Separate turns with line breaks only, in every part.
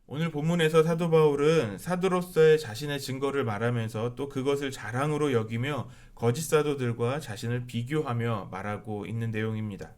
오늘 본문에서 사도 바울은 사도로서의 자신의 증거를 말하면서 또 그것을 자랑으로 여기며 거짓 사도들과 자신을 비교하며 말하고 있는 내용입니다.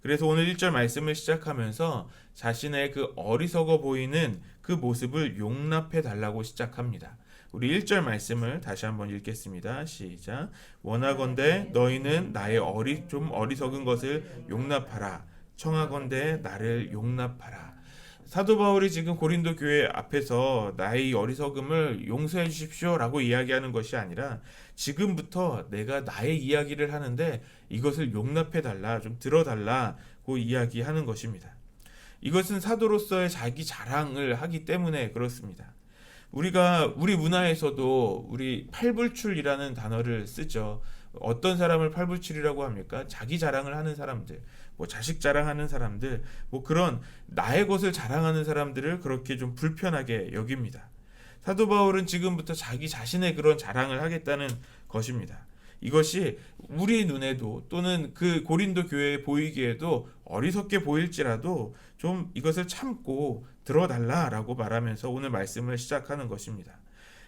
그래서 오늘 1절 말씀을 시작하면서 자신의 그 어리석어 보이는 그 모습을 용납해 달라고 시작합니다. 우리 1절 말씀을 다시 한번 읽겠습니다. 시작. 원하건대 너희는 나의 좀 어리석은 것을 용납하라. 청하건대 나를 용납하라. 사도 바울이 지금 고린도 교회 앞에서 나의 어리석음을 용서해 주십시오라고 이야기하는 것이 아니라 지금부터 내가 나의 이야기를 하는데 이것을 용납해 달라, 좀 들어 달라고 이야기하는 것입니다. 이것은 사도로서의 자기 자랑을 하기 때문에 그렇습니다. 우리 문화에서도 우리 팔불출이라는 단어를 쓰죠. 어떤 사람을 팔불출이라고 합니까? 자기 자랑을 하는 사람들, 뭐 자식 자랑하는 사람들, 뭐 그런 나의 것을 자랑하는 사람들을 그렇게 좀 불편하게 여깁니다. 사도 바울은 지금부터 자기 자신의 그런 자랑을 하겠다는 것입니다. 이것이 우리 눈에도 또는 그 고린도 교회에 보이기에도 어리석게 보일지라도 좀 이것을 참고 들어달라라고 말하면서 오늘 말씀을 시작하는 것입니다.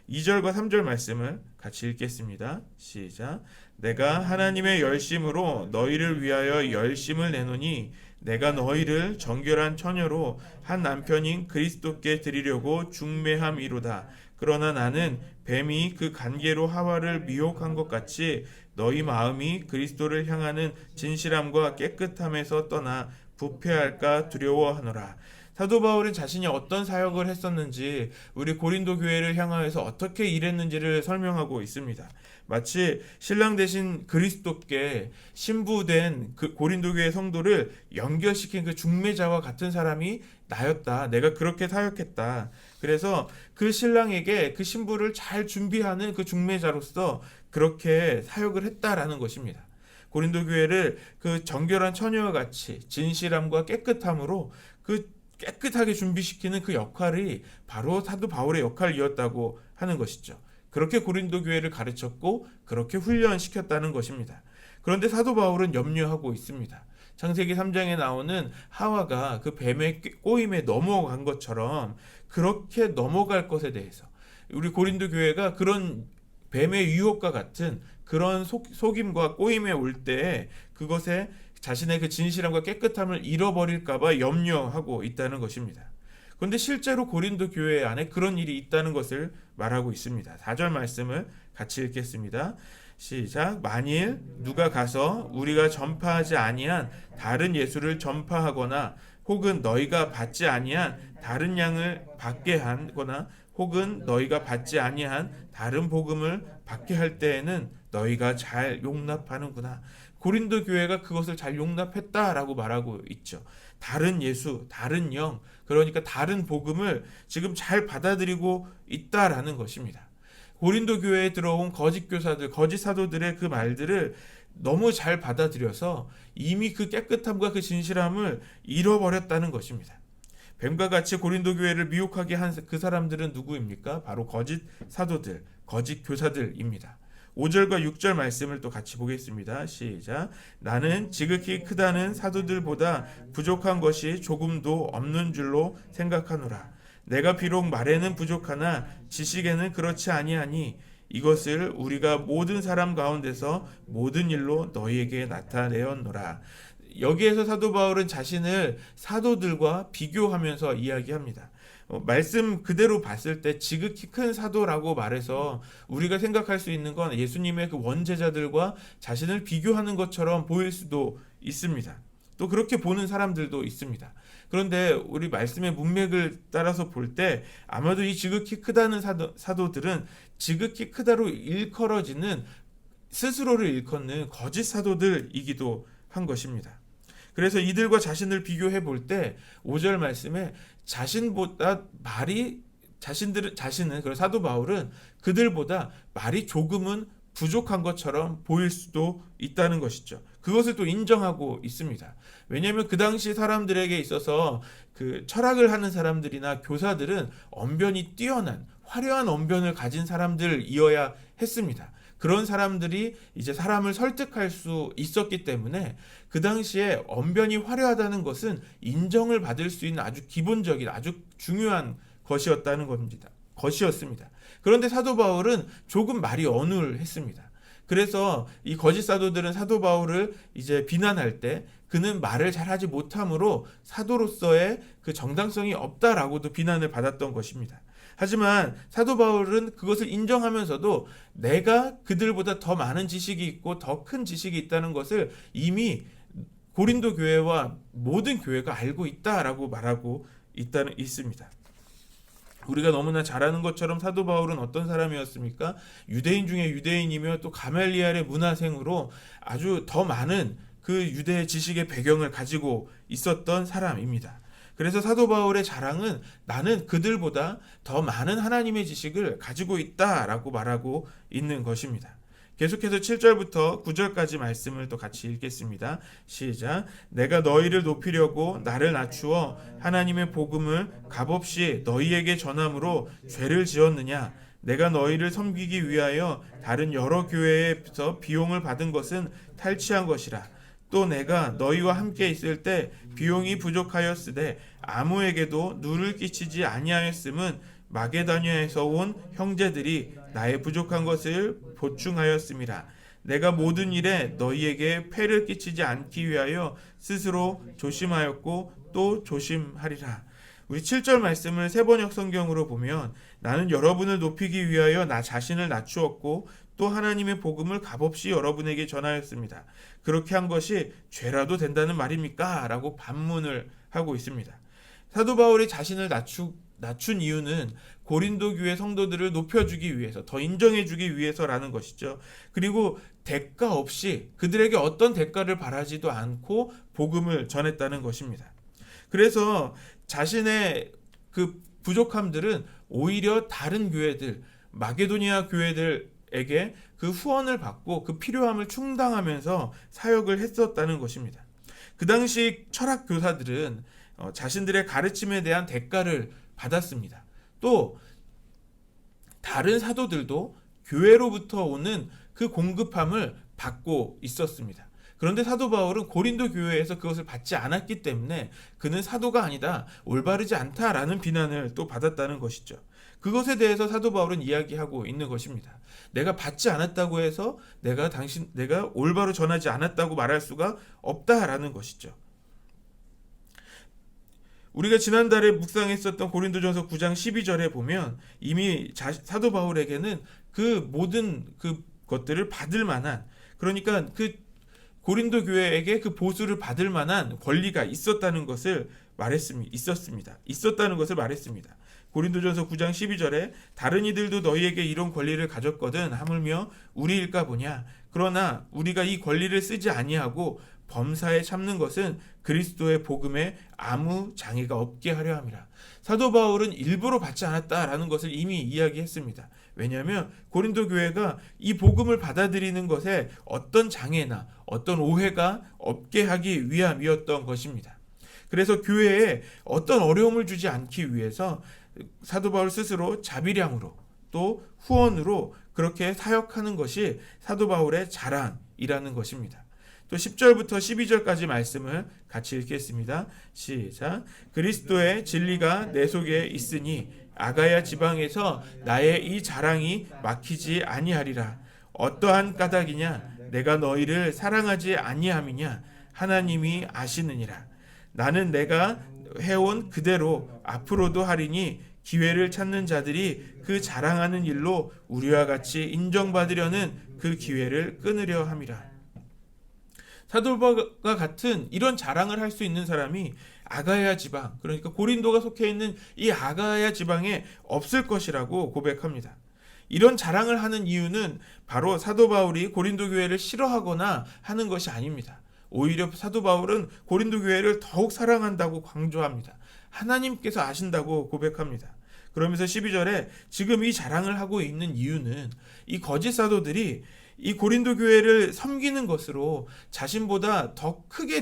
2절과 3절 말씀을 같이 읽겠습니다. 시작. 내가 하나님의 열심으로 너희를 위하여 열심을 내노니 내가 너희를 정결한 처녀로 한 남편인 그리스도께 드리려고 중매함이로다. 그러나 나는 뱀이 그 간계로 하와를 미혹한 것 같이 너희 마음이 그리스도를 향하는 진실함과 깨끗함에서 떠나 부패할까 두려워하노라. 사도 바울은 자신이 어떤 사역을 했었는지, 우리 고린도 교회를 향하여서 어떻게 일했는지를 설명하고 있습니다. 마치 신랑 대신 그리스도께 신부된 그 고린도 교회 성도를 연결시킨 그 중매자와 같은 사람이 나였다. 내가 그렇게 사역했다. 그래서 그 신랑에게 그 신부를 잘 준비하는 그 중매자로서 그렇게 사역을 했다라는 것입니다. 고린도 교회를 그 정결한 처녀와 같이 진실함과 깨끗함으로 그 깨끗하게 준비시키는 그 역할이 바로 사도 바울의 역할이었다고 하는 것이죠. 그렇게 고린도 교회를 가르쳤고 그렇게 훈련시켰다는 것입니다. 그런데 사도 바울은 염려하고 있습니다. 창세기 3장에 나오는 하와가 그 뱀의 꼬임에 넘어간 것처럼 그렇게 넘어갈 것에 대해서, 우리 고린도 교회가 그런 뱀의 유혹과 같은 그런 속임과 꼬임에 올 때 그것에 자신의 그 진실함과 깨끗함을 잃어버릴까봐 염려하고 있다는 것입니다. 그런데 실제로 고린도 교회 안에 그런 일이 있다는 것을 말하고 있습니다. 4절 말씀을 같이 읽겠습니다. 시작. 만일 누가 가서 우리가 전파하지 아니한 다른 예수를 전파하거나 혹은 너희가 받지 아니한 다른 양을 받게 하거나 혹은 너희가 받지 아니한 다른 복음을 받게 할 때에는 너희가 잘 용납하는구나. 고린도 교회가 그것을 잘 용납했다라고 말하고 있죠. 다른 예수, 다른 영, 그러니까 다른 복음을 지금 잘 받아들이고 있다라는 것입니다. 고린도 교회에 들어온 거짓 교사들, 거짓 사도들의 그 말들을 너무 잘 받아들여서 이미 그 깨끗함과 그 진실함을 잃어버렸다는 것입니다. 뱀과 같이 고린도 교회를 미혹하게 한 그 사람들은 누구입니까? 바로 거짓 사도들, 거짓 교사들입니다. 5절과 6절 말씀을 또 같이 보겠습니다. 시작. 나는 지극히 크다는 사도들보다 부족한 것이 조금도 없는 줄로 생각하노라. 내가 비록 말에는 부족하나 지식에는 그렇지 아니하니 이것을 우리가 모든 사람 가운데서 모든 일로 너희에게 나타내었노라. 여기에서 사도 바울은 자신을 사도들과 비교하면서 이야기합니다. 말씀 그대로 봤을 때 지극히 큰 사도라고 말해서 우리가 생각할 수 있는 건 예수님의 그 원제자들과 자신을 비교하는 것처럼 보일 수도 있습니다. 또 그렇게 보는 사람들도 있습니다. 그런데 우리 말씀의 문맥을 따라서 볼 때 아마도 이 지극히 크다는 사도들은 지극히 크다로 일컬어지는, 스스로를 일컫는 거짓 사도들이기도 한 것입니다. 그래서 이들과 자신을 비교해 볼 때 5절 말씀에 자신보다 자신은 그런 사도 바울은 그들보다 말이 조금은 부족한 것처럼 보일 수도 있다는 것이죠. 그것을 또 인정하고 있습니다. 왜냐하면 그 당시 사람들에게 있어서 그 철학을 하는 사람들이나 교사들은 언변이 뛰어난 화려한 언변을 가진 사람들이어야 했습니다. 그런 사람들이 이제 사람을 설득할 수 있었기 때문에 그 당시에 언변이 화려하다는 것은 인정을 받을 수 있는 아주 기본적인, 아주 중요한 것이었다는 겁니다. 것이었습니다. 그런데 사도 바울은 조금 말이 어눌했습니다. 그래서 이 거짓 사도들은 사도 바울을 이제 비난할 때 그는 말을 잘하지 못함으로 사도로서의 그 정당성이 없다라고도 비난을 받았던 것입니다. 하지만 사도 바울은 그것을 인정하면서도 내가 그들보다 더 많은 지식이 있고 더 큰 지식이 있다는 것을 이미 고린도 교회와 모든 교회가 알고 있다라고 말하고 있습니다. 우리가 너무나 잘 아는 것처럼 사도 바울은 어떤 사람이었습니까? 유대인 중에 유대인이며 또 가말리엘의 문화생으로 아주 더 많은 그 유대 지식의 배경을 가지고 있었던 사람입니다. 그래서 사도 바울의 자랑은 나는 그들보다 더 많은 하나님의 지식을 가지고 있다라고 말하고 있는 것입니다. 계속해서 7절부터 9절까지 말씀을 또 같이 읽겠습니다. 시작. 내가 너희를 높이려고 나를 낮추어 하나님의 복음을 값없이 너희에게 전함으로 죄를 지었느냐? 내가 너희를 섬기기 위하여 다른 여러 교회에서 비용을 받은 것은 탈취한 것이라. 또 내가 너희와 함께 있을 때 비용이 부족하였으되 아무에게도 누를 끼치지 아니하였음은 마게도냐에서 온 형제들이 나의 부족한 것을 보충하였음이라. 내가 모든 일에 너희에게 폐를 끼치지 않기 위하여 스스로 조심하였고 또 조심하리라. 우리 7절 말씀을 세번역 성경으로 보면 나는 여러분을 높이기 위하여 나 자신을 낮추었고 또 하나님의 복음을 값없이 여러분에게 전하였습니다. 그렇게 한 것이 죄라도 된다는 말입니까? 라고 반문을 하고 있습니다. 사도 바울이 자신을 낮춘 이유는 고린도 교회 성도들을 높여주기 위해서, 더 인정해주기 위해서라는 것이죠. 그리고 대가 없이 그들에게 어떤 대가를 바라지도 않고 복음을 전했다는 것입니다. 그래서 자신의 그 부족함들은 오히려 다른 교회들, 마게도니아 교회들에게 그 후원을 받고 그 필요함을 충당하면서 사역을 했었다는 것입니다. 그 당시 철학 교사들은 자신들의 가르침에 대한 대가를 받았습니다. 또 다른 사도들도 교회로부터 오는 그 공급함을 받고 있었습니다. 그런데 사도 바울은 고린도 교회에서 그것을 받지 않았기 때문에 그는 사도가 아니다, 올바르지 않다라는 비난을 또 받았다는 것이죠. 그것에 대해서 사도 바울은 이야기하고 있는 것입니다. 내가 받지 않았다고 해서 내가 올바로 전하지 않았다고 말할 수가 없다라는 것이죠. 우리가 지난달에 묵상했었던 고린도전서 9장 12절에 보면 이미 사도 바울에게는 그 모든 그 것들을 받을 만한, 그러니까 그 고린도 교회에게 그 보수를 받을 만한 권리가 있었다는 것을 말했습니다. 고린도전서 9장 12절에 다른 이들도 너희에게 이런 권리를 가졌거든 하물며 우리일까 보냐. 그러나 우리가 이 권리를 쓰지 아니하고 범사에 참는 것은 그리스도의 복음에 아무 장애가 없게 하려 함이라. 사도 바울은 일부러 받지 않았다라는 것을 이미 이야기했습니다. 왜냐하면 고린도 교회가 이 복음을 받아들이는 것에 어떤 장애나 어떤 오해가 없게 하기 위함이었던 것입니다. 그래서 교회에 어떤 어려움을 주지 않기 위해서 사도 바울 스스로 자비량으로 또 후원으로 그렇게 사역하는 것이 사도 바울의 자랑이라는 것입니다. 또 10절부터 12절까지 말씀을 같이 읽겠습니다. 시작. 그리스도의 진리가 내 속에 있으니 아가야 지방에서 나의 이 자랑이 막히지 아니하리라. 어떠한 까닭이냐? 내가 너희를 사랑하지 아니함이냐? 하나님이 아시느니라. 나는 내가 해온 그대로 앞으로도 하리니 기회를 찾는 자들이 그 자랑하는 일로 우리와 같이 인정받으려는 그 기회를 끊으려 함이라. 사도 바울과 같은 이런 자랑을 할 수 있는 사람이 아가야 지방, 그러니까 고린도가 속해 있는 이 아가야 지방에 없을 것이라고 고백합니다. 이런 자랑을 하는 이유는 바로 사도 바울이 고린도 교회를 싫어하거나 하는 것이 아닙니다. 오히려 사도 바울은 고린도 교회를 더욱 사랑한다고 강조합니다. 하나님께서 아신다고 고백합니다. 그러면서 12절에 지금 이 자랑을 하고 있는 이유는 이 거짓 사도들이 이 고린도 교회를 섬기는 것으로 자신보다 더 크게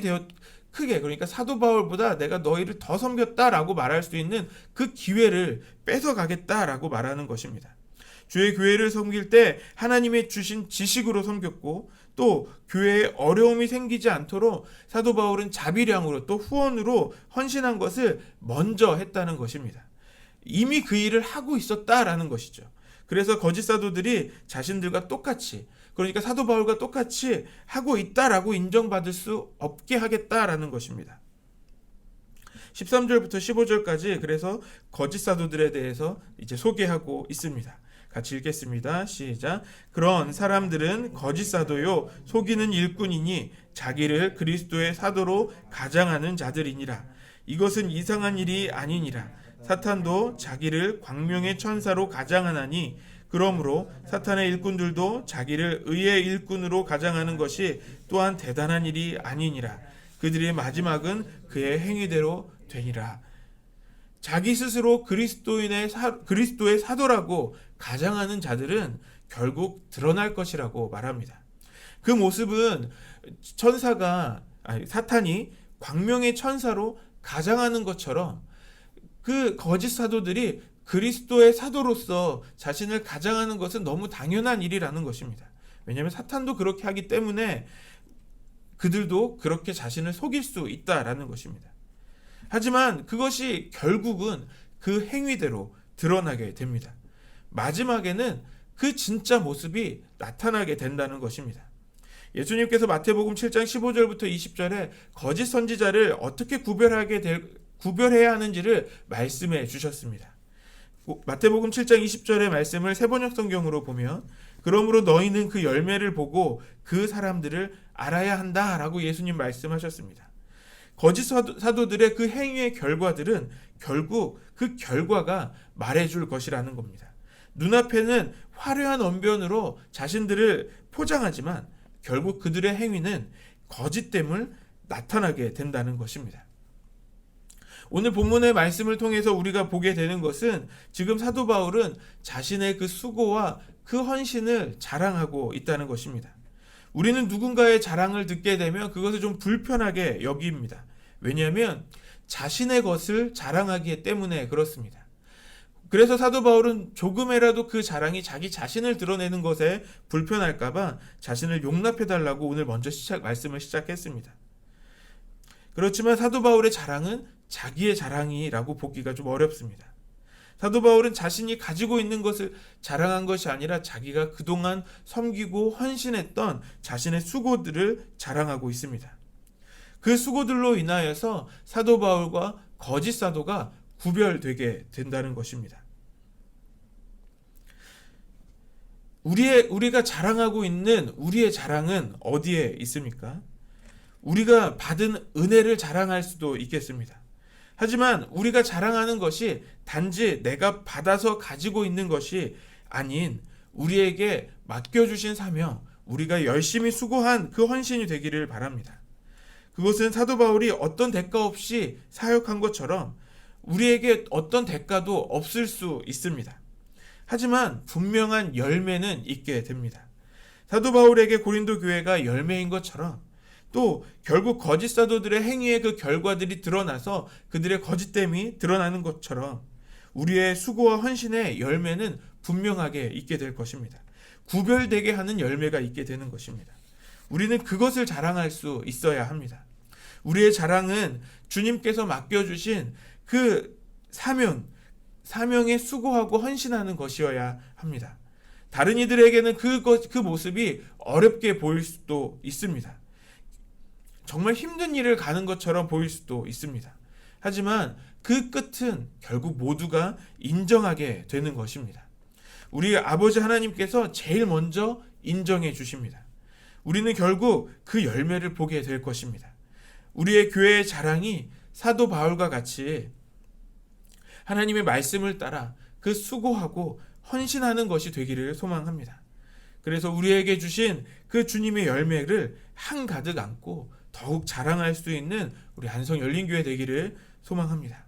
그러니까 사도 바울보다 내가 너희를 더 섬겼다라고 말할 수 있는 그 기회를 뺏어가겠다라고 말하는 것입니다. 주의 교회를 섬길 때 하나님의 주신 지식으로 섬겼고 또 교회에 어려움이 생기지 않도록 사도 바울은 자비량으로 또 후원으로 헌신한 것을 먼저 했다는 것입니다. 이미 그 일을 하고 있었다라는 것이죠. 그래서 거짓 사도들이 자신들과 똑같이, 그러니까 사도 바울과 똑같이 하고 있다라고 인정받을 수 없게 하겠다라는 것입니다. 13절부터 15절까지 그래서 거짓 사도들에 대해서 이제 소개하고 있습니다. 같이 읽겠습니다. 시작. 그런 사람들은 거짓 사도요 속이는 일꾼이니 자기를 그리스도의 사도로 가장하는 자들이니라. 이것은 이상한 일이 아니니라. 사탄도 자기를 광명의 천사로 가장하나니 그러므로 사탄의 일꾼들도 자기를 의의 일꾼으로 가장하는 것이 또한 대단한 일이 아니니라. 그들의 마지막은 그의 행위대로 되니라. 자기 스스로 그리스도의 사도라고 가장하는 자들은 결국 드러날 것이라고 말합니다. 그 모습은 사탄이 광명의 천사로 가장하는 것처럼 그 거짓 사도들이 그리스도의 사도로서 자신을 가장하는 것은 너무 당연한 일이라는 것입니다. 왜냐하면 사탄도 그렇게 하기 때문에 그들도 그렇게 자신을 속일 수 있다라는 것입니다. 하지만 그것이 결국은 그 행위대로 드러나게 됩니다. 마지막에는 그 진짜 모습이 나타나게 된다는 것입니다. 예수님께서 마태복음 7장 15절부터 20절에 거짓 선지자를 어떻게 구별해야 하는지를 말씀해 주셨습니다. 마태복음 7장 20절의 말씀을 세번역 성경으로 보면 그러므로 너희는 그 열매를 보고 그 사람들을 알아야 한다라고 예수님 말씀하셨습니다. 거짓 사도들의 그 행위의 결과들은 결국 그 결과가 말해줄 것이라는 겁니다. 눈앞에는 화려한 언변으로 자신들을 포장하지만 결국 그들의 행위는 거짓됨을 나타나게 된다는 것입니다. 오늘 본문의 말씀을 통해서 우리가 보게 되는 것은 지금 사도 바울은 자신의 그 수고와 그 헌신을 자랑하고 있다는 것입니다. 우리는 누군가의 자랑을 듣게 되면 그것을 좀 불편하게 여깁니다. 왜냐하면 자신의 것을 자랑하기 때문에 그렇습니다. 그래서 사도 바울은 조금이라도 그 자랑이 자기 자신을 드러내는 것에 불편할까봐 자신을 용납해달라고 오늘 먼저 말씀을 시작했습니다. 그렇지만 사도 바울의 자랑은 자기의 자랑이라고 보기가 좀 어렵습니다. 사도 바울은 자신이 가지고 있는 것을 자랑한 것이 아니라 자기가 그동안 섬기고 헌신했던 자신의 수고들을 자랑하고 있습니다. 그 수고들로 인하여서 사도 바울과 거짓 사도가 구별되게 된다는 것입니다. 우리가 자랑하고 있는 우리의 자랑은 어디에 있습니까? 우리가 받은 은혜를 자랑할 수도 있겠습니다. 하지만 우리가 자랑하는 것이 단지 내가 받아서 가지고 있는 것이 아닌 우리에게 맡겨주신 사명, 우리가 열심히 수고한 그 헌신이 되기를 바랍니다. 그것은 사도 바울이 어떤 대가 없이 사역한 것처럼 우리에게 어떤 대가도 없을 수 있습니다. 하지만 분명한 열매는 있게 됩니다. 사도 바울에게 고린도 교회가 열매인 것처럼 또 결국 거짓 사도들의 행위의 그 결과들이 드러나서 그들의 거짓됨이 드러나는 것처럼 우리의 수고와 헌신의 열매는 분명하게 있게 될 것입니다. 구별되게 하는 열매가 있게 되는 것입니다. 우리는 그것을 자랑할 수 있어야 합니다. 우리의 자랑은 주님께서 맡겨주신 그 사명에 수고하고 헌신하는 것이어야 합니다. 다른 이들에게는 그 모습이 어렵게 보일 수도 있습니다. 정말 힘든 일을 가는 것처럼 보일 수도 있습니다. 하지만 그 끝은 결국 모두가 인정하게 되는 것입니다. 우리 아버지 하나님께서 제일 먼저 인정해 주십니다. 우리는 결국 그 열매를 보게 될 것입니다. 우리의 교회의 자랑이 사도 바울과 같이 하나님의 말씀을 따라 그 수고하고 헌신하는 것이 되기를 소망합니다. 그래서 우리에게 주신 그 주님의 열매를 한가득 안고 더욱 자랑할 수 있는 우리 안성 열린교회 되기를 소망합니다.